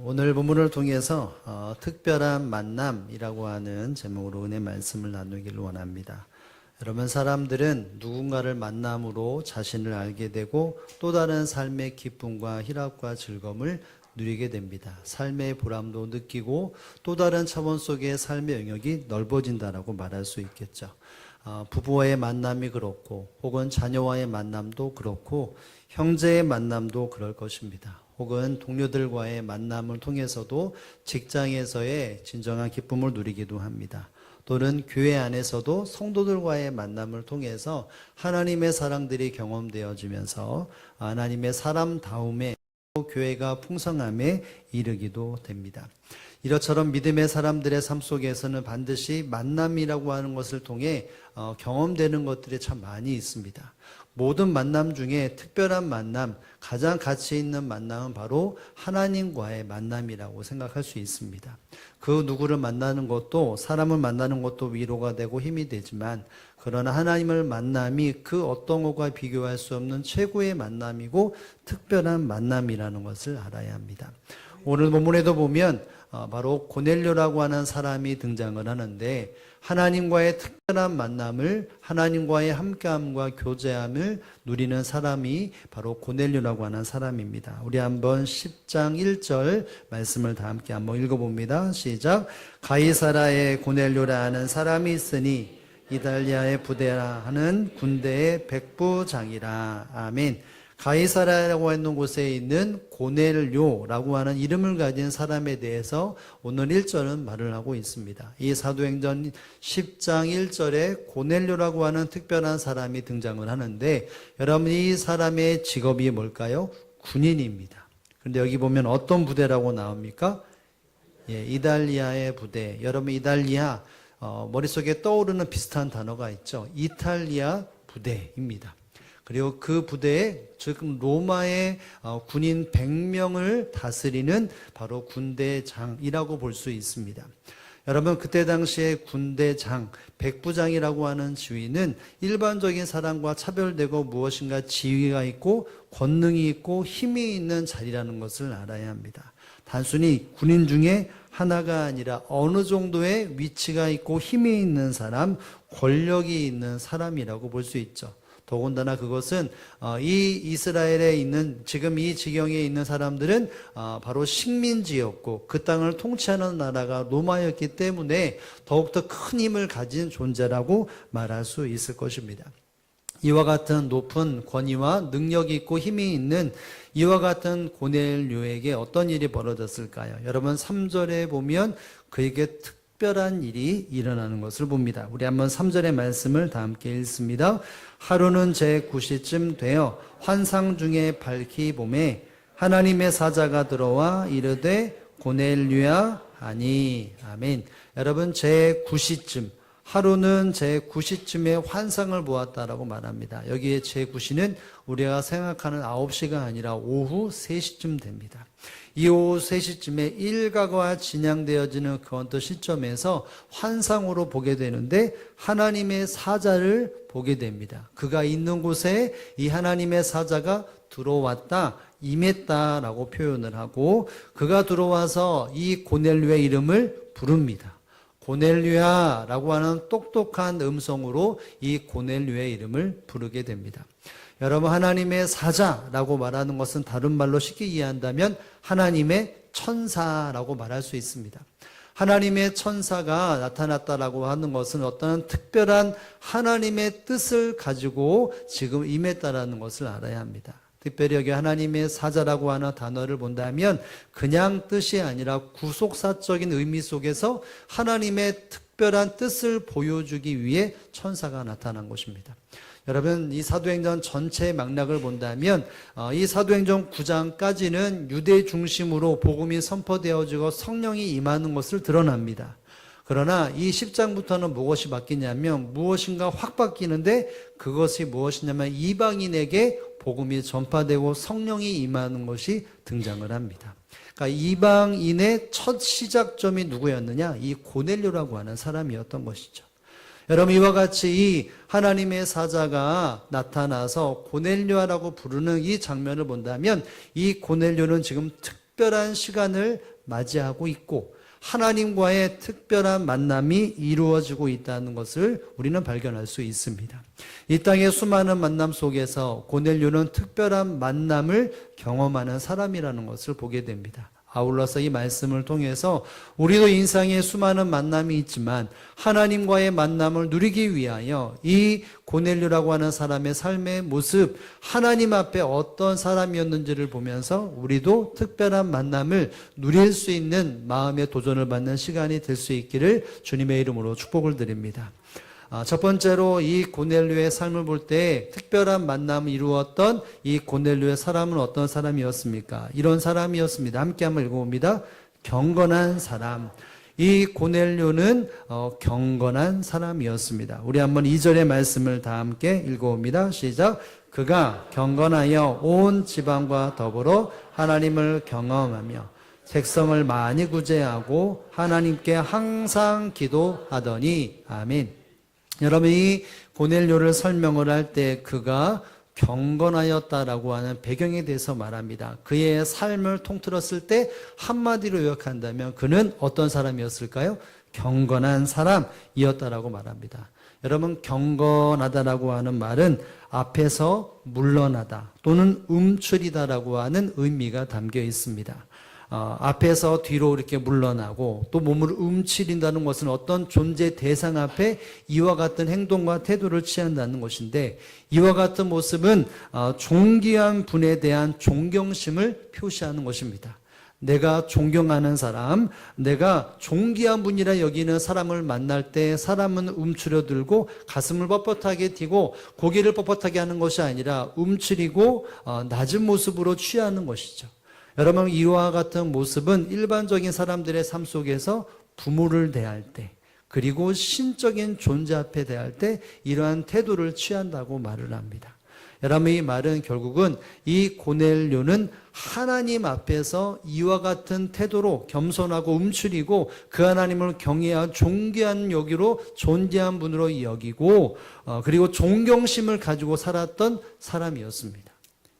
오늘 본문을 통해서 특별한 만남이라고 하는 제목으로 은혜 말씀을 나누기를 원합니다. 여러분, 사람들은 누군가를 만남으로 자신을 알게 되고 또 다른 삶의 기쁨과 희락과 즐거움을 누리게 됩니다. 삶의 보람도 느끼고 또 다른 차원 속의 삶의 영역이 넓어진다라고 말할 수 있겠죠. 부부와의 만남이 그렇고 혹은 자녀와의 만남도 그렇고 형제의 만남도 그럴 것입니다. 혹은 동료들과의 만남을 통해서도 직장에서의 진정한 기쁨을 누리기도 합니다. 또는 교회 안에서도 성도들과의 만남을 통해서 하나님의 사랑들이 경험되어지면서 하나님의 사람다움에 교회가 풍성함에 이르기도 됩니다. 이처럼 믿음의 사람들의 삶 속에서는 반드시 만남이라고 하는 것을 통해 경험되는 것들이 참 많이 있습니다. 모든 만남 중에 특별한 만남, 가장 가치 있는 만남은 바로 하나님과의 만남이라고 생각할 수 있습니다. 그 누구를 만나는 것도, 사람을 만나는 것도 위로가 되고 힘이 되지만, 그러나 하나님을 만남이 그 어떤 것과 비교할 수 없는 최고의 만남이고 특별한 만남이라는 것을 알아야 합니다. 오늘 본문에도 보면 바로 고넬료라고 하는 사람이 등장을 하는데, 하나님과의 특별한 만남을, 하나님과의 함께함과 교제함을 누리는 사람이 바로 고넬료라고 하는 사람입니다. 우리 한번 10장 1절 말씀을 다 함께 한번 읽어봅니다. 시작. 가이사라에 고넬료라 하는 사람이 있으니 이달리아의 부대라 하는 군대의 백부장이라. 아멘. 가이사라라고 하는 곳에 있는 고넬료라고 하는 이름을 가진 사람에 대해서 오늘 1절은 말을 하고 있습니다. 이 사도행전 10장 1절에 고넬료라고 하는 특별한 사람이 등장을 하는데, 여러분, 이 사람의 직업이 뭘까요? 군인입니다. 그런데 여기 보면 어떤 부대라고 나옵니까? 이달리아의 부대. 여러분, 이달리아, 머릿속에 떠오르는 비슷한 단어가 있죠. 이탈리아 부대입니다. 그리고 그 부대에, 즉 로마의 군인 100명을 다스리는 바로 군대장이라고 볼 수 있습니다. 여러분, 그때 당시에 군대장, 백부장이라고 하는 지위는 일반적인 사람과 차별되고 무엇인가 지위가 있고 권능이 있고 힘이 있는 자리라는 것을 알아야 합니다. 단순히 군인 중에 하나가 아니라 어느 정도의 위치가 있고 힘이 있는 사람, 권력이 있는 사람이라고 볼 수 있죠. 더군다나 그것은 이 이스라엘에 있는, 지금 이 지경에 있는 사람들은 바로 식민지였고 그 땅을 통치하는 나라가 로마였기 때문에 더욱더 큰 힘을 가진 존재라고 말할 수 있을 것입니다. 이와 같은 높은 권위와 능력이 있고 힘이 있는 이와 같은 고넬료에게 어떤 일이 벌어졌을까요? 여러분, 3절에 보면 그에게 특별한 일이 일어나는 것을 봅니다. 우리 한번 3절의 말씀을 다 함께 읽습니다. 하루는 제9시쯤 되어 환상 중에 밝히 봄에 하나님의 사자가 들어와 이르되 고넬료야 하니. 아멘. 여러분, 제9시쯤, 하루는 제9시쯤에 환상을 보았다라고 말합니다. 여기에 제9시는 우리가 생각하는 9시가 아니라 오후 3시쯤 됩니다. 이 오후 3시쯤에 일가가 진양되어지는 그 어떤 시점에서 환상으로 보게 되는데 하나님의 사자를 보게 됩니다. 그가 있는 곳에 이 하나님의 사자가 들어왔다, 임했다라고 표현을 하고, 그가 들어와서 이 고넬료의 이름을 부릅니다. 고넬료야라고 하는 똑똑한 음성으로 이 고넬료의 이름을 부르게 됩니다. 여러분, 하나님의 사자라고 말하는 것은 다른 말로 쉽게 이해한다면 하나님의 천사라고 말할 수 있습니다. 하나님의 천사가 나타났다라고 하는 것은 어떤 특별한 하나님의 뜻을 가지고 지금 임했다라는 것을 알아야 합니다. 특별히 여기 하나님의 사자라고 하는 단어를 본다면 그냥 뜻이 아니라 구속사적인 의미 속에서 하나님의 특별한 뜻을 보여주기 위해 천사가 나타난 것입니다. 여러분, 이 사도행전 전체의 맥락을 본다면 이 사도행전 9장까지는 유대 중심으로 복음이 선포되어지고 성령이 임하는 것을 드러납니다. 그러나 이 10장부터는 무엇이 바뀌냐면 무엇인가 확 바뀌는데, 그것이 무엇이냐면 이방인에게 복음이 전파되고 성령이 임하는 것이 등장을 합니다. 그러니까 이방인의 첫 시작점이 누구였느냐? 이 고넬료라고 하는 사람이었던 것이죠. 여러분, 이와 같이 이 하나님의 사자가 나타나서 고넬료라고 부르는 이 장면을 본다면 이 고넬료는 지금 특별한 시간을 맞이하고 있고 하나님과의 특별한 만남이 이루어지고 있다는 것을 우리는 발견할 수 있습니다. 이 땅의 수많은 만남 속에서 고넬료는 특별한 만남을 경험하는 사람이라는 것을 보게 됩니다. 아울러서 이 말씀을 통해서 우리도 인생에 수많은 만남이 있지만 하나님과의 만남을 누리기 위하여 이 고넬료라고 하는 사람의 삶의 모습, 하나님 앞에 어떤 사람이었는지를 보면서 우리도 특별한 만남을 누릴 수 있는 마음의 도전을 받는 시간이 될 수 있기를 주님의 이름으로 축복을 드립니다. 첫 번째로 이 고넬료의 삶을 볼 때 특별한 만남을 이루었던 이 고넬료의 사람은 어떤 사람이었습니까? 이런 사람이었습니다. 함께 한번 읽어봅니다. 경건한 사람. 이 고넬료는 경건한 사람이었습니다. 우리 한번 2절의 말씀을 다 함께 읽어봅니다. 시작. 그가 경건하여 온 지방과 더불어 하나님을 경험하며 백성을 많이 구제하고 하나님께 항상 기도하더니. 아멘. 여러분, 이 고넬료를 설명을 할 때 그가 경건하였다라고 하는 배경에 대해서 말합니다. 그의 삶을 통틀었을 때 한마디로 요약한다면 그는 어떤 사람이었을까요? 경건한 사람이었다라고 말합니다. 여러분, 경건하다라고 하는 말은 앞에서 물러나다 또는 움츠리다라고 하는 의미가 담겨 있습니다. 앞에서 뒤로 이렇게 물러나고 또 몸을 움츠린다는 것은 어떤 존재 대상 앞에 이와 같은 행동과 태도를 취한다는 것인데, 이와 같은 모습은 존귀한 분에 대한 존경심을 표시하는 것입니다. 내가 존경하는 사람, 내가 존귀한 분이라 여기는 사람을 만날 때 사람은 움츠려들고 가슴을 뻣뻣하게 튀고 고개를 뻣뻣하게 하는 것이 아니라 움츠리고 낮은 모습으로 취하는 것이죠. 여러분, 이와 같은 모습은 일반적인 사람들의 삶 속에서 부모를 대할 때, 그리고 신적인 존재 앞에 대할 때 이러한 태도를 취한다고 말을 합니다. 여러분, 이 말은 결국은 이 고넬료는 하나님 앞에서 이와 같은 태도로 겸손하고 움츠리고 그 하나님을 경외한 존귀한 여기로 존재한 분으로 여기고 그리고 존경심을 가지고 살았던 사람이었습니다.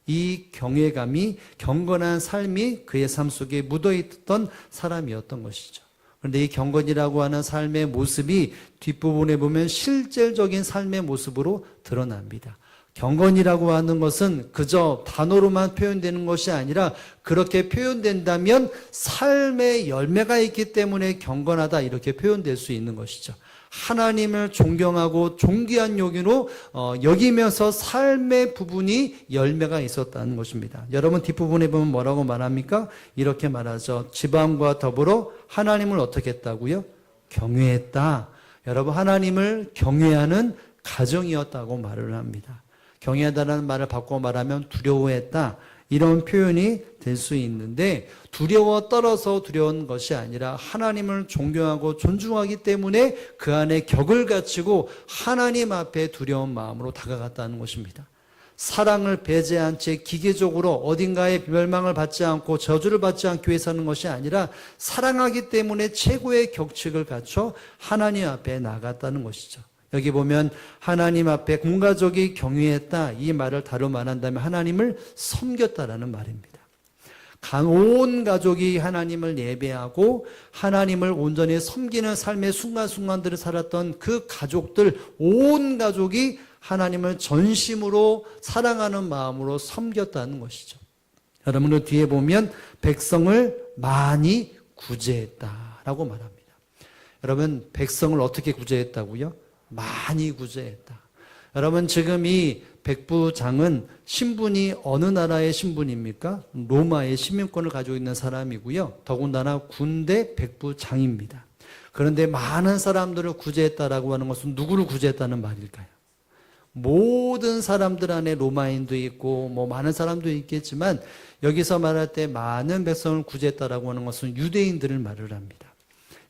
이 경외감이, 경건한 삶이 그의 삶 속에 묻어있던 사람이었던 것이죠. 그런데 이 경건이라고 하는 삶의 모습이 뒷부분에 보면 실질적인 삶의 모습으로 드러납니다. 경건이라고 하는 것은 그저 단어로만 표현되는 것이 아니라 그렇게 표현된다면 삶의 열매가 있기 때문에 경건하다 이렇게 표현될 수 있는 것이죠. 하나님을 존경하고 존귀한 여기로 여기면서 삶의 부분이 열매가 있었다는 것입니다. 여러분, 뒷부분에 보면 뭐라고 말합니까? 이렇게 말하죠. 지방과 더불어 하나님을 어떻게 했다고요? 경외했다. 여러분, 하나님을 경외하는 가정이었다고 말을 합니다. 경외하다라는 말을 바꿔 말하면 두려워했다, 이런 표현이 될 수 있는데, 두려워 떨어서 두려운 것이 아니라 하나님을 존경하고 존중하기 때문에 그 안에 격을 갖추고 하나님 앞에 두려운 마음으로 다가갔다는 것입니다. 사랑을 배제한 채 기계적으로 어딘가에 멸망을 받지 않고 저주를 받지 않기 위해 사는 것이 아니라 사랑하기 때문에 최고의 격식을 갖춰 하나님 앞에 나갔다는 것이죠. 여기 보면 하나님 앞에 온 가족이 경외했다, 이 말을 다루 말한다면 하나님을 섬겼다라는 말입니다. 온 가족이 하나님을 예배하고 하나님을 온전히 섬기는 삶의 순간순간들을 살았던 그 가족들, 온 가족이 하나님을 전심으로 사랑하는 마음으로 섬겼다는 것이죠. 여러분, 그 뒤에 보면 백성을 많이 구제했다라고 말합니다. 여러분, 백성을 어떻게 구제했다고요? 많이 구제했다. 여러분, 지금 이 백부장은 신분이 어느 나라의 신분입니까? 로마의 시민권을 가지고 있는 사람이고요. 더군다나 군대 백부장입니다. 그런데 많은 사람들을 구제했다라고 하는 것은 누구를 구제했다는 말일까요? 모든 사람들 안에 로마인도 있고 많은 사람도 있겠지만 여기서 말할 때 많은 백성을 구제했다라고 하는 것은 유대인들을 말을 합니다.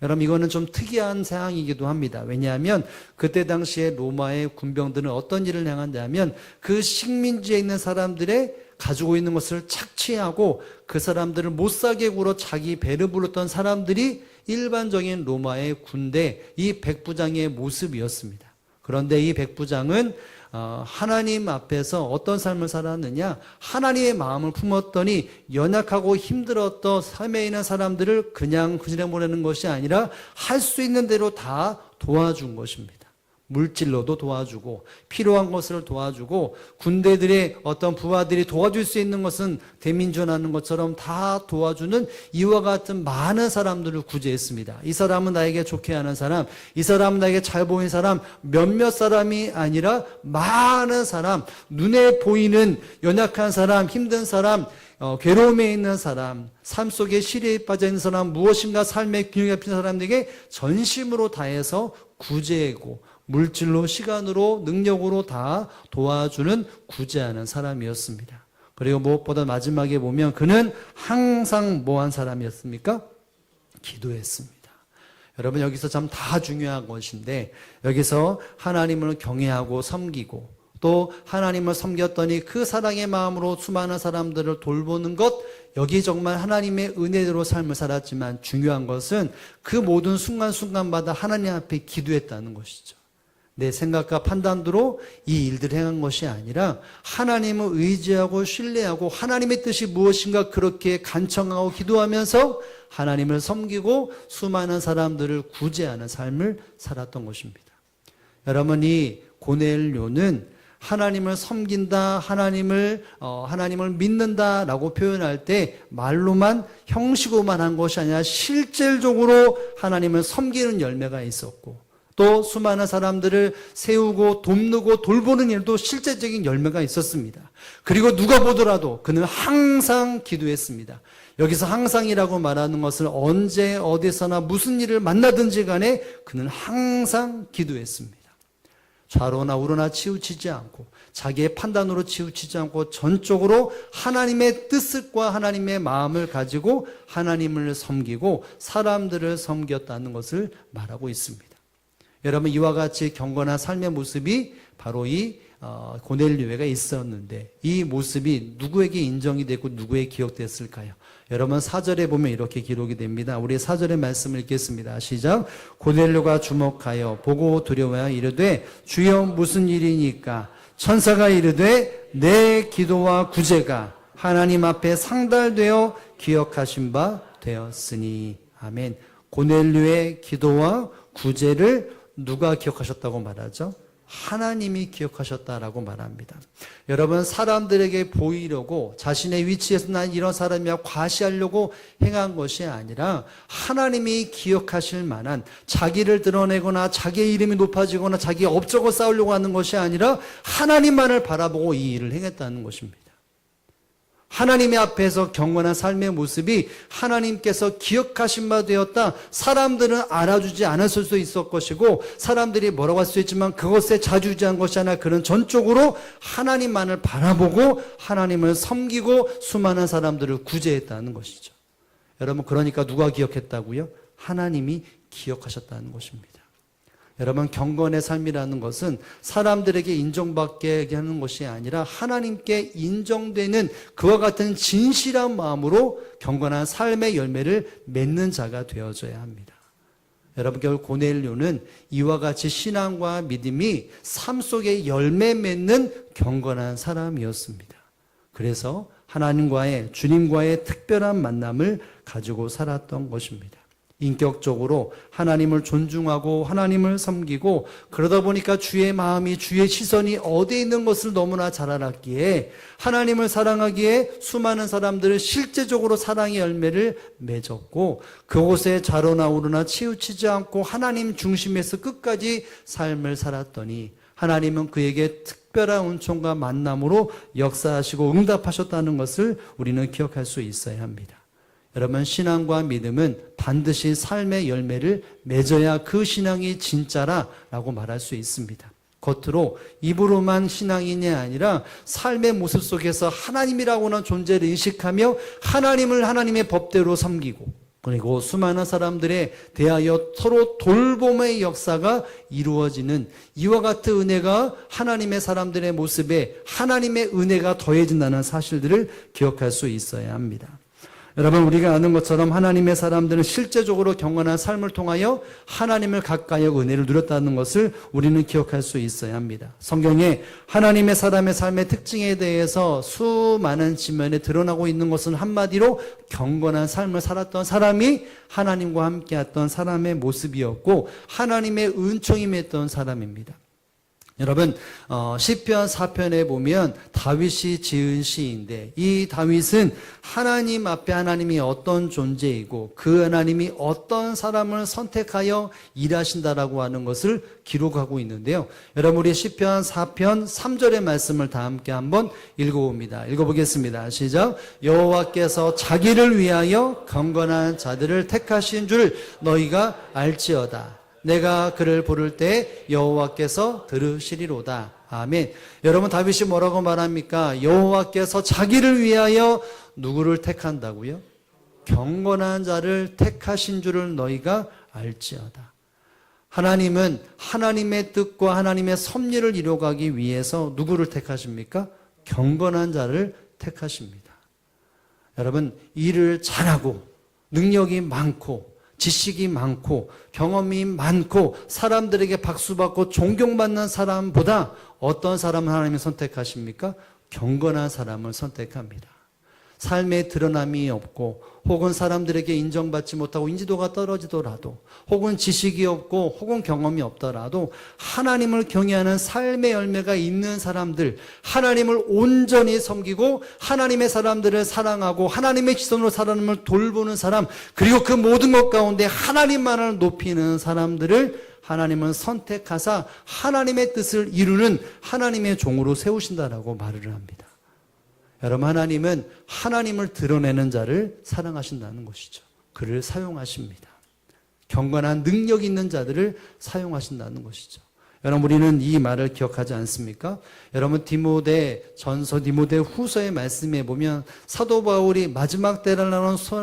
여러분, 이거는 좀 특이한 상황이기도 합니다. 왜냐하면 그때 당시에 로마의 군병들은 어떤 일을 행한다면 그 식민지에 있는 사람들의 가지고 있는 것을 착취하고 그 사람들을 못살게 굴어 자기 배를 불렀던 사람들이 일반적인 로마의 군대, 이 백부장의 모습이었습니다. 그런데 이 백부장은 하나님 앞에서 어떤 삶을 살았느냐? 하나님의 마음을 품었더니 연약하고 힘들었던 삶에 있는 사람들을 그냥 보내는 것이 아니라 할 수 있는 대로 다 도와준 것입니다. 물질로도 도와주고 필요한 것을 도와주고 군대들의 어떤 부하들이 도와줄 수 있는 것은 대민전하는 것처럼 다 도와주는 이와 같은 많은 사람들을 구제했습니다. 이 사람은 나에게 좋게 하는 사람, 이 사람은 나에게 잘 보이는 사람, 몇몇 사람이 아니라 많은 사람, 눈에 보이는 연약한 사람, 힘든 사람, 괴로움에 있는 사람, 삶 속에 시리에 빠져 있는 사람, 무엇인가 삶의 균형이 잡힌 사람들에게 전심으로 다해서 구제하고 물질로, 시간으로, 능력으로 다 도와주는 구제하는 사람이었습니다. 그리고 무엇보다 마지막에 보면 그는 항상 뭐한 사람이었습니까? 기도했습니다. 여러분 여기서 참 다 중요한 것인데 여기서 하나님을 경외하고 섬기고 또 하나님을 섬겼더니 그 사랑의 마음으로 수많은 사람들을 돌보는 것, 여기 정말 하나님의 은혜대로 삶을 살았지만 중요한 것은 그 모든 순간순간마다 하나님 앞에 기도했다는 것이죠. 내 생각과 판단대로 이 일들을 행한 것이 아니라 하나님을 의지하고 신뢰하고 하나님의 뜻이 무엇인가 그렇게 간청하고 기도하면서 하나님을 섬기고 수많은 사람들을 구제하는 삶을 살았던 것입니다. 여러분, 이 고넬료는 하나님을 섬긴다, 하나님을 믿는다라고 표현할 때 말로만 형식으로만 한 것이 아니라 실질적으로 하나님을 섬기는 열매가 있었고 또 수많은 사람들을 세우고 돕고 돌보는 일도 실제적인 열매가 있었습니다. 그리고 누가 보더라도 그는 항상 기도했습니다. 여기서 항상이라고 말하는 것은 언제 어디서나 무슨 일을 만나든지 간에 그는 항상 기도했습니다. 좌로나 우로나 치우치지 않고 자기의 판단으로 치우치지 않고 전적으로 하나님의 뜻과 하나님의 마음을 가지고 하나님을 섬기고 사람들을 섬겼다는 것을 말하고 있습니다. 여러분, 이와 같이 경건한 삶의 모습이 바로 이 고넬료가 있었는데 이 모습이 누구에게 인정이 됐고 누구에게 기억됐을까요? 여러분, 4절에 보면 이렇게 기록이 됩니다. 우리 4절의 말씀을 읽겠습니다. 시작. 고넬료가 주목하여 보고 두려워하여 이르되 주여 무슨 일이니까? 천사가 이르되 내 기도와 구제가 하나님 앞에 상달되어 기억하신 바 되었으니. 아멘. 고넬료의 기도와 구제를 누가 기억하셨다고 말하죠? 하나님이 기억하셨다라고 말합니다. 여러분, 사람들에게 보이려고 자신의 위치에서 난 이런 사람이야 과시하려고 행한 것이 아니라 하나님이 기억하실 만한, 자기를 드러내거나 자기의 이름이 높아지거나 자기의 업적을 쌓으려고 하는 것이 아니라 하나님만을 바라보고 이 일을 행했다는 것입니다. 하나님의 앞에서 경건한 삶의 모습이 하나님께서 기억하신 바 되었다. 사람들은 알아주지 않았을 수 있을 것이고 사람들이 뭐라고 할 수 있지만 그것에 자주지한 것이 아니라 그는 전적으로 하나님만을 바라보고 하나님을 섬기고 수많은 사람들을 구제했다는 것이죠. 여러분, 그러니까 누가 기억했다고요? 하나님이 기억하셨다는 것입니다. 여러분, 경건의 삶이라는 것은 사람들에게 인정받게 하는 것이 아니라 하나님께 인정되는 그와 같은 진실한 마음으로 경건한 삶의 열매를 맺는 자가 되어져야 합니다. 여러분, 결국 고넬료는 이와 같이 신앙과 믿음이 삶 속에 열매 맺는 경건한 사람이었습니다. 그래서 하나님과의, 주님과의 특별한 만남을 가지고 살았던 것입니다. 인격적으로 하나님을 존중하고 하나님을 섬기고 그러다 보니까 주의 마음이, 주의 시선이 어디에 있는 것을 너무나 잘 알았기에 하나님을 사랑하기에 수많은 사람들을 실제적으로 사랑의 열매를 맺었고 그곳에 좌로나 우로나 치우치지 않고 하나님 중심에서 끝까지 삶을 살았더니 하나님은 그에게 특별한 은총과 만남으로 역사하시고 응답하셨다는 것을 우리는 기억할 수 있어야 합니다. 여러분, 신앙과 믿음은 반드시 삶의 열매를 맺어야 그 신앙이 진짜라고 말할 수 있습니다. 겉으로, 입으로만 신앙인이 아니라 삶의 모습 속에서 하나님이라고 하는 존재를 인식하며 하나님을 하나님의 법대로 섬기고 그리고 수많은 사람들에 대하여 서로 돌봄의 역사가 이루어지는 이와 같은 은혜가 하나님의 사람들의 모습에 하나님의 은혜가 더해진다는 사실들을 기억할 수 있어야 합니다. 여러분, 우리가 아는 것처럼 하나님의 사람들은 실제적으로 경건한 삶을 통하여 하나님을 가까이하고 은혜를 누렸다는 것을 우리는 기억할 수 있어야 합니다. 성경에 하나님의 사람의 삶의 특징에 대해서 수많은 지면에 드러나고 있는 것은 한마디로 경건한 삶을 살았던 사람이 하나님과 함께했던 사람의 모습이었고 하나님의 은총이 맺던 사람입니다. 여러분, 시편 4편에 보면 다윗이 지은 시인데 이 다윗은 하나님 앞에 하나님이 어떤 존재이고 그 하나님이 어떤 사람을 선택하여 일하신다라고 하는 것을 기록하고 있는데요. 여러분, 우리 시편 4편 3절의 말씀을 다 함께 한번 읽어봅니다. 읽어보겠습니다. 시작. 여호와께서 자기를 위하여 경건한 자들을 택하신 줄 너희가 알지어다. 내가 그를 부를 때 여호와께서 들으시리로다. 아멘. 여러분, 다윗이 뭐라고 말합니까? 여호와께서 자기를 위하여 누구를 택한다고요? 경건한 자를 택하신 줄을 너희가 알지어다. 하나님은 하나님의 뜻과 하나님의 섭리를 이루어가기 위해서 누구를 택하십니까? 경건한 자를 택하십니다. 여러분, 일을 잘하고 능력이 많고 지식이 많고 경험이 많고 사람들에게 박수받고 존경받는 사람보다 어떤 사람을 하나님이 선택하십니까? 경건한 사람을 선택합니다. 삶에 드러남이 없고 혹은 사람들에게 인정받지 못하고 인지도가 떨어지더라도 혹은 지식이 없고 혹은 경험이 없더라도 하나님을 경외하는 삶의 열매가 있는 사람들, 하나님을 온전히 섬기고 하나님의 사람들을 사랑하고 하나님의 시선으로 사람을 돌보는 사람, 그리고 그 모든 것 가운데 하나님만을 높이는 사람들을 하나님은 선택하사 하나님의 뜻을 이루는 하나님의 종으로 세우신다라고 말을 합니다. 여러분, 하나님은 하나님을 드러내는 자를 사랑하신다는 것이죠. 그를 사용하십니다. 경건한 능력 있는 자들을 사용하신다는 것이죠. 여러분, 우리는 이 말을 기억하지 않습니까? 여러분, 디모데 후서의 말씀에 보면 사도 바울이 마지막 때를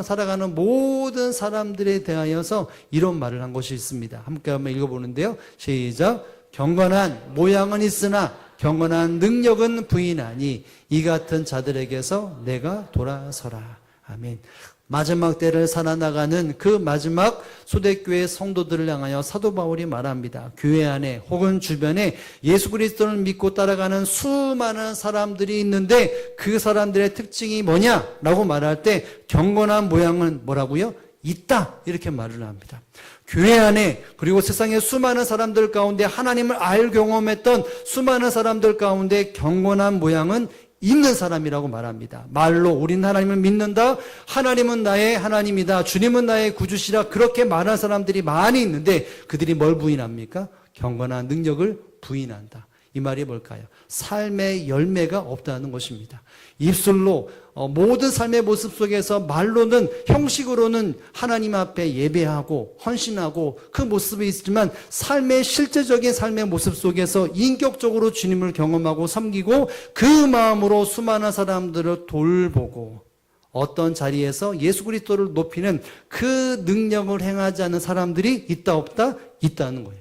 살아가는 모든 사람들에 대하여서 이런 말을 한 것이 있습니다. 함께 한번 읽어보는데요. 시작. 경건한 모양은 있으나 경건한 능력은 부인하니 이 같은 자들에게서 내가 돌아서라. 아멘. 마지막 때를 살아나가는 그 마지막 초대교회 성도들을 향하여 사도 바울이 말합니다. 교회 안에 혹은 주변에 예수 그리스도를 믿고 따라가는 수많은 사람들이 있는데 그 사람들의 특징이 뭐냐라고 말할 때 경건한 모양은 뭐라고요? 있다, 이렇게 말을 합니다. 교회 안에 그리고 세상의 수많은 사람들 가운데 하나님을 경험했던 수많은 사람들 가운데 경건한 모양은 있는 사람이라고 말합니다. 말로 우린 하나님을 믿는다, 하나님은 나의 하나님이다, 주님은 나의 구주시라, 그렇게 말하는 사람들이 많이 있는데 그들이 뭘 부인합니까? 경건한 능력을 부인한다. 이 말이 뭘까요? 삶의 열매가 없다는 것입니다. 입술로 모든 삶의 모습 속에서 말로는 형식으로는 하나님 앞에 예배하고 헌신하고 그 모습이 있지만 삶의 실제적인 삶의 모습 속에서 인격적으로 주님을 경험하고 섬기고 그 마음으로 수많은 사람들을 돌보고 어떤 자리에서 예수 그리스도를 높이는 그 능력을 행하지 않는 사람들이 있다 없다? 있다는 거예요.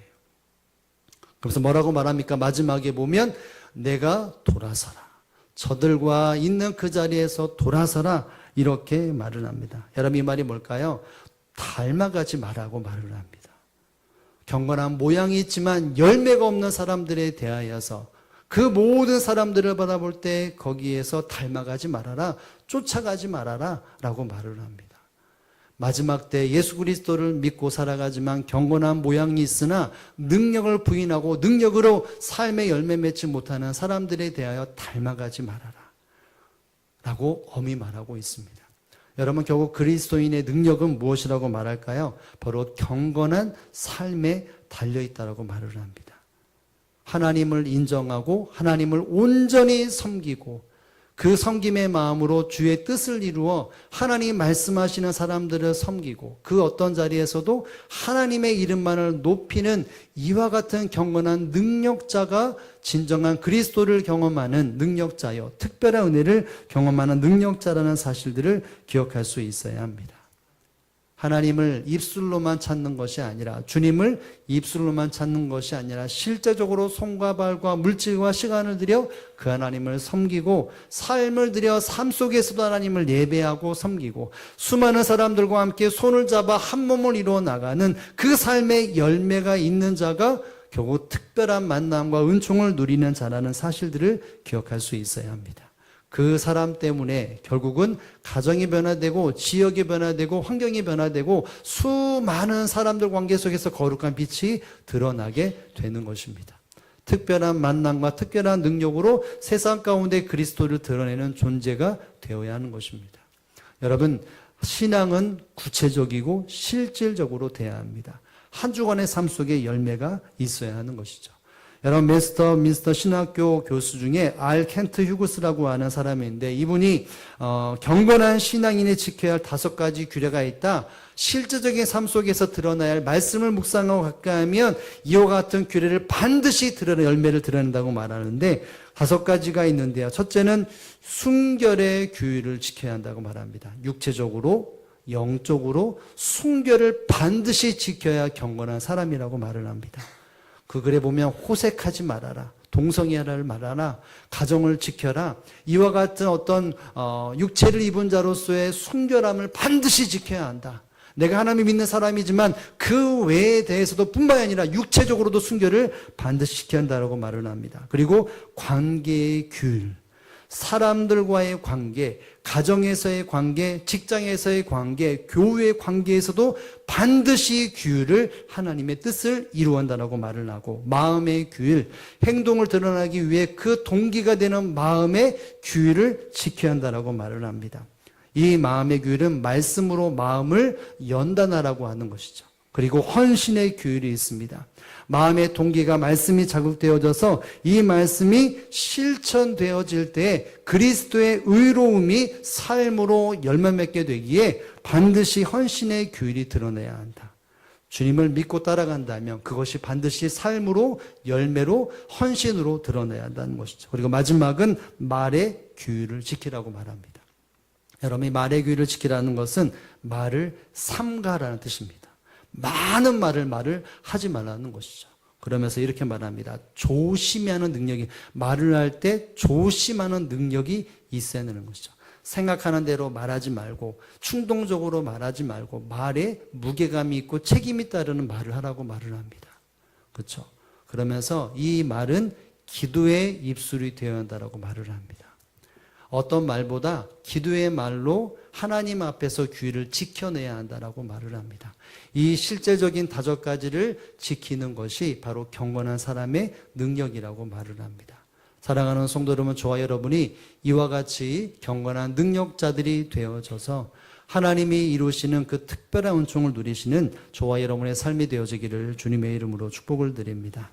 그래서 뭐라고 말합니까? 마지막에 보면 내가 돌아서라. 저들과 있는 그 자리에서 돌아서라. 이렇게 말을 합니다. 여러분, 이 말이 뭘까요? 닮아가지 말라고 말을 합니다. 경건한 모양이 있지만 열매가 없는 사람들에 대하여서 그 모든 사람들을 바라볼 때 거기에서 닮아가지 말아라, 쫓아가지 말아라 라고 말을 합니다. 마지막 때 예수 그리스도를 믿고 살아가지만 경건한 모양이 있으나 능력을 부인하고 능력으로 삶의 열매 맺지 못하는 사람들에 대하여 닮아가지 말아라 라고 엄히 말하고 있습니다. 여러분, 결국 그리스도인의 능력은 무엇이라고 말할까요? 바로 경건한 삶에 달려있다라고 말을 합니다. 하나님을 인정하고 하나님을 온전히 섬기고 그 섬김의 마음으로 주의 뜻을 이루어 하나님 말씀하시는 사람들을 섬기고 그 어떤 자리에서도 하나님의 이름만을 높이는 이와 같은 경건한 능력자가 진정한 그리스도를 경험하는 능력자요, 특별한 은혜를 경험하는 능력자라는 사실들을 기억할 수 있어야 합니다. 하나님을 입술로만 찾는 것이 아니라, 주님을 입술로만 찾는 것이 아니라 실제적으로 손과 발과 물질과 시간을 들여 그 하나님을 섬기고, 삶을 들여 삶 속에서도 하나님을 예배하고 섬기고, 수많은 사람들과 함께 손을 잡아 한 몸을 이루어 나가는 그 삶의 열매가 있는 자가 결국 특별한 만남과 은총을 누리는 자라는 사실들을 기억할 수 있어야 합니다. 그 사람 때문에 결국은 가정이 변화되고, 지역이 변화되고, 환경이 변화되고, 수많은 사람들 관계 속에서 거룩한 빛이 드러나게 되는 것입니다. 특별한 만남과 특별한 능력으로 세상 가운데 그리스도를 드러내는 존재가 되어야 하는 것입니다. 여러분, 신앙은 구체적이고 실질적으로 돼야 합니다. 한 주간의 삶 속에 열매가 있어야 하는 것이죠. 여러분, 웨스터민스터 신학교 교수 중에 알 켄트 휴그스라고 하는 사람이 있는데, 이분이 경건한 신앙인이 지켜야 할 5가지 규례가 있다. 실제적인 삶 속에서 드러나야 할 말씀을 묵상하고 가까이하면 이와 같은 규례를 반드시 열매를 드러낸다고 말하는데, 5가지가 있는데요. 첫째는 순결의 규율을 지켜야 한다고 말합니다. 육체적으로, 영적으로 순결을 반드시 지켜야 경건한 사람이라고 말을 합니다. 그 글에 보면 호색하지 말아라, 동성애를 말아라, 가정을 지켜라, 이와 같은 어떤 육체를 입은 자로서의 순결함을 반드시 지켜야 한다. 내가 하나님 믿는 사람이지만 그 외에 대해서도 뿐만 아니라 육체적으로도 순결을 반드시 지켜야 한다고 말을 합니다. 그리고 관계의 규율, 사람들과의 관계, 가정에서의 관계, 직장에서의 관계, 교회의 관계에서도 반드시 규율을, 하나님의 뜻을 이루어한다고 말을 하고, 마음의 규율, 행동을 드러나기 위해 그 동기가 되는 마음의 규율을 지켜야 한다고 말을 합니다. 이 마음의 규율은 말씀으로 마음을 연단하라고 하는 것이죠. 그리고 헌신의 규율이 있습니다. 마음의 동기가 말씀이 자극되어져서 이 말씀이 실천되어질 때 그리스도의 의로움이 삶으로 열매 맺게 되기에 반드시 헌신의 규율이 드러내야 한다. 주님을 믿고 따라간다면 그것이 반드시 삶으로, 열매로, 헌신으로 드러내야 한다는 것이죠. 그리고 마지막은 말의 규율을 지키라고 말합니다. 여러분이 말의 규율을 지키라는 것은 말을 삼가라는 뜻입니다. 많은 말을 하지 말라는 것이죠. 그러면서 이렇게 말합니다. 조심히 하는 능력이, 말을 할 때 조심하는 능력이 있어야 되는 것이죠. 생각하는 대로 말하지 말고, 충동적으로 말하지 말고, 말에 무게감이 있고 책임이 따르는 말을 하라고 말을 합니다. 그렇죠? 그러면서 이 말은 기도의 입술이 되어야 한다고 말을 합니다. 어떤 말보다 기도의 말로 하나님 앞에서 규율을 지켜내야 한다라고 말을 합니다. 이 실제적인 5가지를 지키는 것이 바로 경건한 사람의 능력이라고 말을 합니다. 사랑하는 성도 여러분, 저와 여러분이 이와 같이 경건한 능력자들이 되어져서 하나님이 이루시는 그 특별한 은총을 누리시는 저와 여러분의 삶이 되어지기를 주님의 이름으로 축복을 드립니다.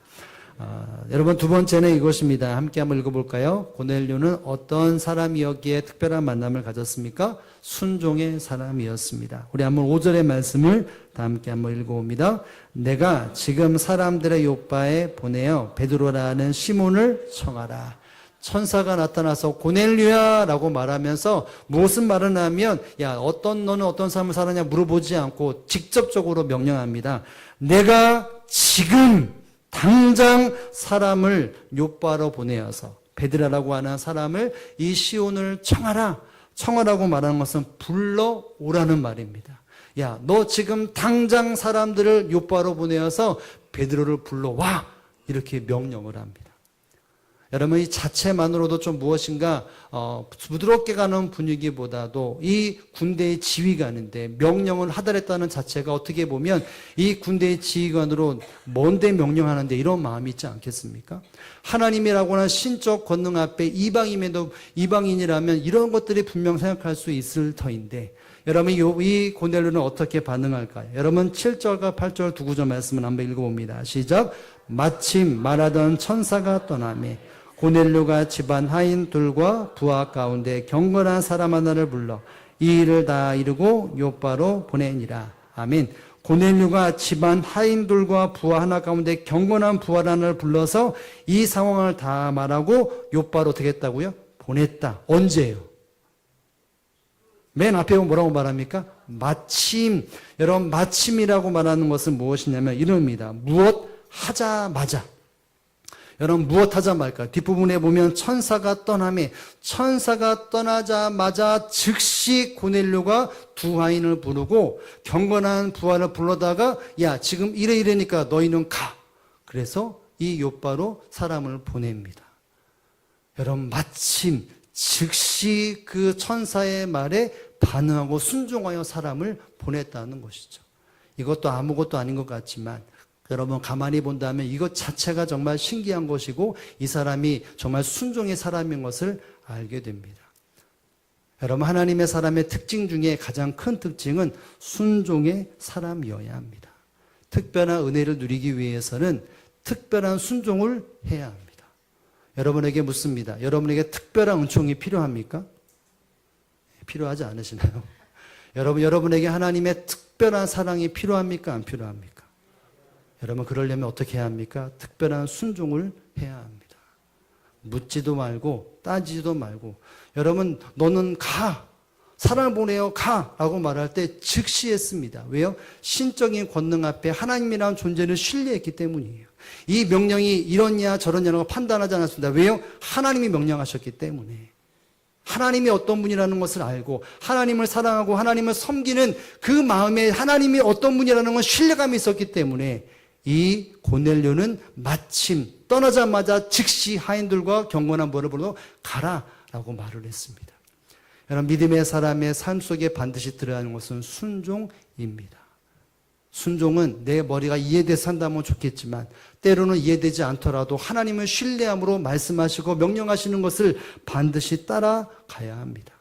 여러분, 2번째는 이것입니다. 함께 한번 읽어볼까요? 고넬료는 어떤 사람이었기에 특별한 만남을 가졌습니까? 순종의 사람이었습니다. 우리 한번 5절의 말씀을 다 함께 한번 읽어봅니다. 내가 지금 사람들의 요바에 보내어 베드로라는 시몬을 청하라. 천사가 나타나서 고넬료야 라고 말하면서 무슨 말을 하면, 야, 너는 어떤 삶을 살았냐 물어보지 않고 직접적으로 명령합니다. 내가 지금 당장 사람을 요바로 보내어서, 베드로라고 하는 사람을, 이 시온을 청하라고 말하는 것은 불러오라는 말입니다. 야, 너 지금 당장 사람들을 요바로 보내어서 베드로를 불러와, 이렇게 명령을 합니다. 여러분, 이 자체만으로도 좀 무엇인가 부드럽게 가는 분위기보다도 이 군대의 지휘관인데 명령을 하달했다는 자체가 어떻게 보면 이 군대의 지휘관으로 뭔데 명령하는데 이런 마음이 있지 않겠습니까? 하나님이라고 하는 신적 권능 앞에 이방인이라면 이런 것들이 분명 생각할 수 있을 터인데, 여러분, 이 고넬료는 어떻게 반응할까요? 여러분, 7절과 8절 두 구절 말씀을 한번 읽어봅니다. 시작. 마침 말하던 천사가 떠나매 고넬료가 집안 하인들과 부하 가운데 경건한 사람 하나를 불러 이 일을 다 이루고 요바로 보내니라. 아멘. 고넬료가 집안 하인들과 부하 하나 가운데 경건한 부하 하나를 불러서 이 상황을 다 말하고 요바로 어떻게 했다고요? 보냈다. 언제예요? 맨 앞에 뭐라고 말합니까? 마침. 여러분, 마침이라고 말하는 것은 무엇이냐면 이럽니다. 무엇 하자마자. 여러분, 무엇 하자마자. 뒷부분에 보면 천사가 떠나매, 천사가 떠나자마자 즉시 고넬료가 두 하인을 부르고 경건한 부하를 불러다가 야, 지금 이러니까 너희는 가. 그래서 이 욥바로 사람을 보냅니다. 여러분, 마침 즉시 그 천사의 말에 반응하고 순종하여 사람을 보냈다는 것이죠. 이것도 아무것도 아닌 것 같지만 여러분, 가만히 본다면 이것 자체가 정말 신기한 것이고 이 사람이 정말 순종의 사람인 것을 알게 됩니다. 여러분, 하나님의 사람의 특징 중에 가장 큰 특징은 순종의 사람이어야 합니다. 특별한 은혜를 누리기 위해서는 특별한 순종을 해야 합니다. 여러분에게 묻습니다. 여러분에게 특별한 은총이 필요합니까? 필요하지 않으시나요? 여러분에게 하나님의 특별한 사랑이 필요합니까? 안 필요합니까? 여러분, 그러려면 어떻게 해야 합니까? 특별한 순종을 해야 합니다. 묻지도 말고 따지지도 말고 여러분, 너는 가! 사랑을 보내요, 가! 라고 말할 때 즉시 했습니다. 왜요? 신적인 권능 앞에 하나님이라는 존재를 신뢰했기 때문이에요. 이 명령이 이러냐 저러냐라고 판단하지 않았습니다. 왜요? 하나님이 명령하셨기 때문에. 하나님이 어떤 분이라는 것을 알고 하나님을 사랑하고 하나님을 섬기는 그 마음에 하나님이 어떤 분이라는 건 신뢰감이 있었기 때문에 이 고넬료는 마침 떠나자마자 즉시 하인들과 경건한 부하를 불러 가라라고 말을 했습니다. 여러분, 믿음의 사람의 삶 속에 반드시 들어야 하는 것은 순종입니다. 순종은 내 머리가 이해돼서 한다면 좋겠지만 때로는 이해되지 않더라도 하나님을 신뢰함으로 말씀하시고 명령하시는 것을 반드시 따라가야 합니다.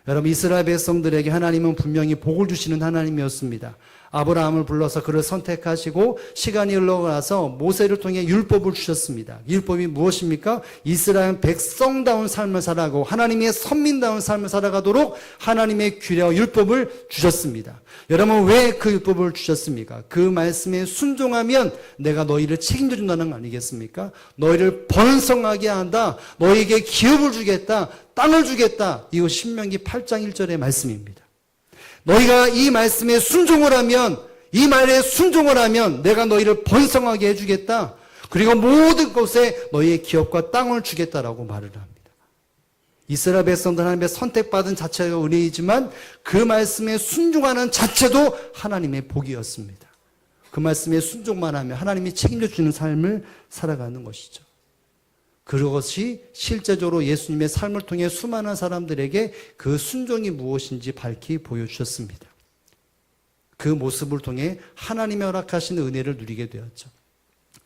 여러분, 이스라엘 백성들에게 하나님은 분명히 복을 주시는 하나님이었습니다. 아브라함을 불러서 그를 선택하시고 시간이 흘러가서 모세를 통해 율법을 주셨습니다. 율법이 무엇입니까? 이스라엘 백성다운 삶을 살아가고 하나님의 선민다운 삶을 살아가도록 하나님의 규례와 율법을 주셨습니다. 여러분, 왜 그 율법을 주셨습니까? 그 말씀에 순종하면 내가 너희를 책임져 준다는 거 아니겠습니까? 너희를 번성하게 한다. 너희에게 기업을 주겠다. 땅을 주겠다. 이거 신명기 8장 1절의 말씀입니다. 너희가 이 말씀에 순종을 하면, 이 말에 순종을 하면 내가 너희를 번성하게 해주겠다. 그리고 모든 곳에 너희의 기업과 땅을 주겠다라고 말을 합니다. 이스라엘 백성들 하나님의 선택받은 자체가 은혜이지만 그 말씀에 순종하는 자체도 하나님의 복이었습니다. 그 말씀에 순종만 하면 하나님이 책임져 주는 삶을 살아가는 것이죠. 그것이 실제적으로 예수님의 삶을 통해 수많은 사람들에게 그 순종이 무엇인지 밝히 보여주셨습니다. 그 모습을 통해 하나님의 허락하신 은혜를 누리게 되었죠.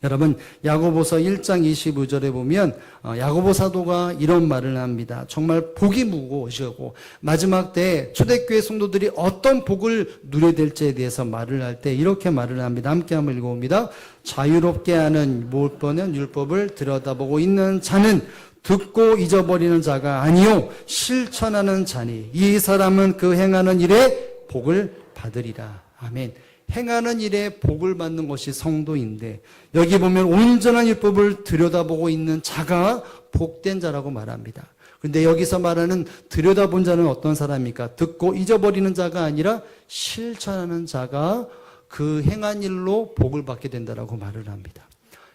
여러분, 야고보서 1장 25절에 보면 야고보 사도가 이런 말을 합니다. 정말 복이 무거우시고 마지막 때에 초대교회 성도들이 어떤 복을 누려야 될지에 대해서 말을 할 때 이렇게 말을 합니다. 함께 한번 읽어봅니다. 자유롭게 하는 율법은 율법을 들여다보고 있는 자는 듣고 잊어버리는 자가 아니요 실천하는 자니 이 사람은 그 행하는 일에 복을 받으리라. 아멘. 행하는 일에 복을 받는 것이 성도인데 여기 보면 온전한 율법을 들여다보고 있는 자가 복된 자라고 말합니다. 그런데 여기서 말하는 들여다본 자는 어떤 사람입니까? 듣고 잊어버리는 자가 아니라 실천하는 자가 그 행한 일로 복을 받게 된다라고 말을 합니다.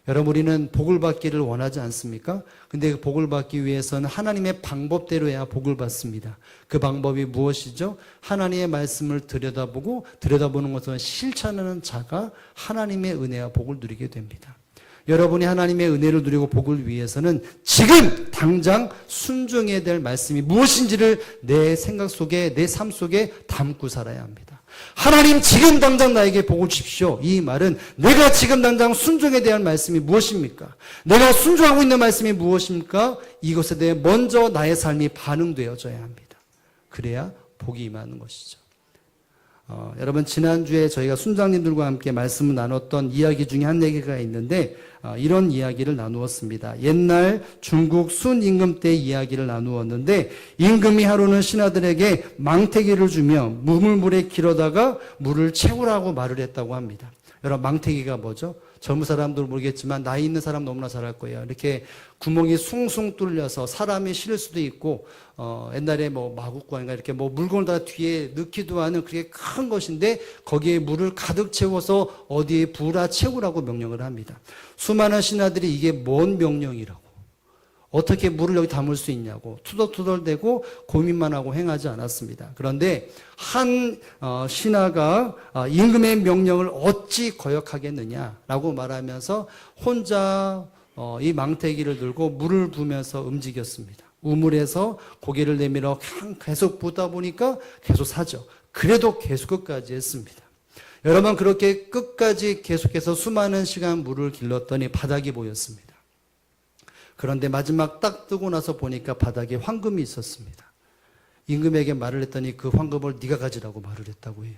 여러분, 우리는 복을 받기를 원하지 않습니까? 근데 그 복을 받기 위해서는 하나님의 방법대로 해야 복을 받습니다. 그 방법이 무엇이죠? 하나님의 말씀을 들여다보는 것은 실천하는 자가 하나님의 은혜와 복을 누리게 됩니다. 여러분이 하나님의 은혜를 누리고 복을 위해서는 지금 당장 순종해야 될 말씀이 무엇인지를 내 생각 속에, 내 삶 속에 담고 살아야 합니다. 하나님, 지금 당장 나에게 복을 주십시오. 이 말은 내가 지금 당장 순종에 대한 말씀이 무엇입니까? 내가 순종하고 있는 말씀이 무엇입니까? 이것에 대해 먼저 나의 삶이 반응되어져야 합니다. 그래야 복이 임하는 것이죠. 여러분, 지난주에 저희가 순장님들과 함께 말씀을 나눴던 이야기 중에 한 얘기가 있는데 이런 이야기를 나누었습니다. 옛날 중국 순 임금 때 이야기를 나누었는데 임금이 하루는 신하들에게 망태기를 주며 물에 길어다가 물을 채우라고 말을 했다고 합니다. 여러분, 망태기가 뭐죠? 젊은 사람들은 모르겠지만 나이 있는 사람 너무나 잘 알 거예요. 이렇게 구멍이 숭숭 뚫려서 사람이 실을 수도 있고 옛날에 뭐 마구간인가 이렇게 뭐 물건을 다 뒤에 넣기도 하는 그게 큰 것인데 거기에 물을 가득 채워서 어디에 부으라 채우라고 명령을 합니다. 수많은 신하들이 이게 뭔 명령이라고, 어떻게 물을 여기 담을 수 있냐고 투덜투덜대고 고민만 하고 행하지 않았습니다. 그런데 한 신하가 임금의 명령을 어찌 거역하겠느냐라고 말하면서 혼자 이 망태기를 들고 물을 부으면서 움직였습니다. 우물에서 고개를 내밀어 계속 붓다 보니까 계속 사죠. 그래도 계속 끝까지 했습니다. 여러분, 그렇게 끝까지 계속해서 수많은 시간 물을 길렀더니 바닥이 보였습니다. 그런데 마지막 딱 뜨고 나서 보니까 바닥에 황금이 있었습니다. 임금에게 말을 했더니 그 황금을 네가 가지라고 말을 했다고 해요.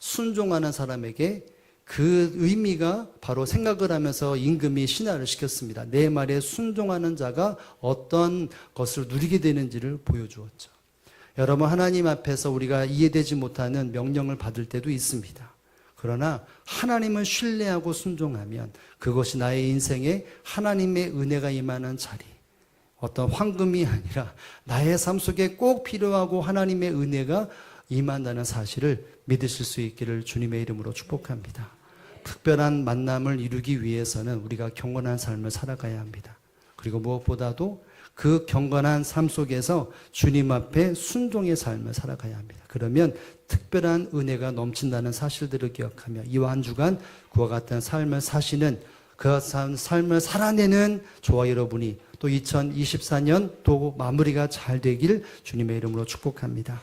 순종하는 사람에게 그 의미가 바로 생각을 하면서 임금이 신하를 시켰습니다. 내 말에 순종하는 자가 어떤 것을 누리게 되는지를 보여주었죠. 여러분, 하나님 앞에서 우리가 이해되지 못하는 명령을 받을 때도 있습니다. 그러나 하나님을 신뢰하고 순종하면 그것이 나의 인생에 하나님의 은혜가 임하는 자리, 어떤 황금이 아니라 나의 삶 속에 꼭 필요하고 하나님의 은혜가 임한다는 사실을 믿으실 수 있기를 주님의 이름으로 축복합니다. 특별한 만남을 이루기 위해서는 우리가 경건한 삶을 살아가야 합니다. 그리고 무엇보다도 그 경건한 삶 속에서 주님 앞에 순종의 삶을 살아가야 합니다. 그러면 특별한 은혜가 넘친다는 사실들을 기억하며 이와 한 주간 그와 같은 삶을 사시는, 그 삶을 살아내는 저와 여러분이 또 2024년 또 마무리가 잘 되길 주님의 이름으로 축복합니다.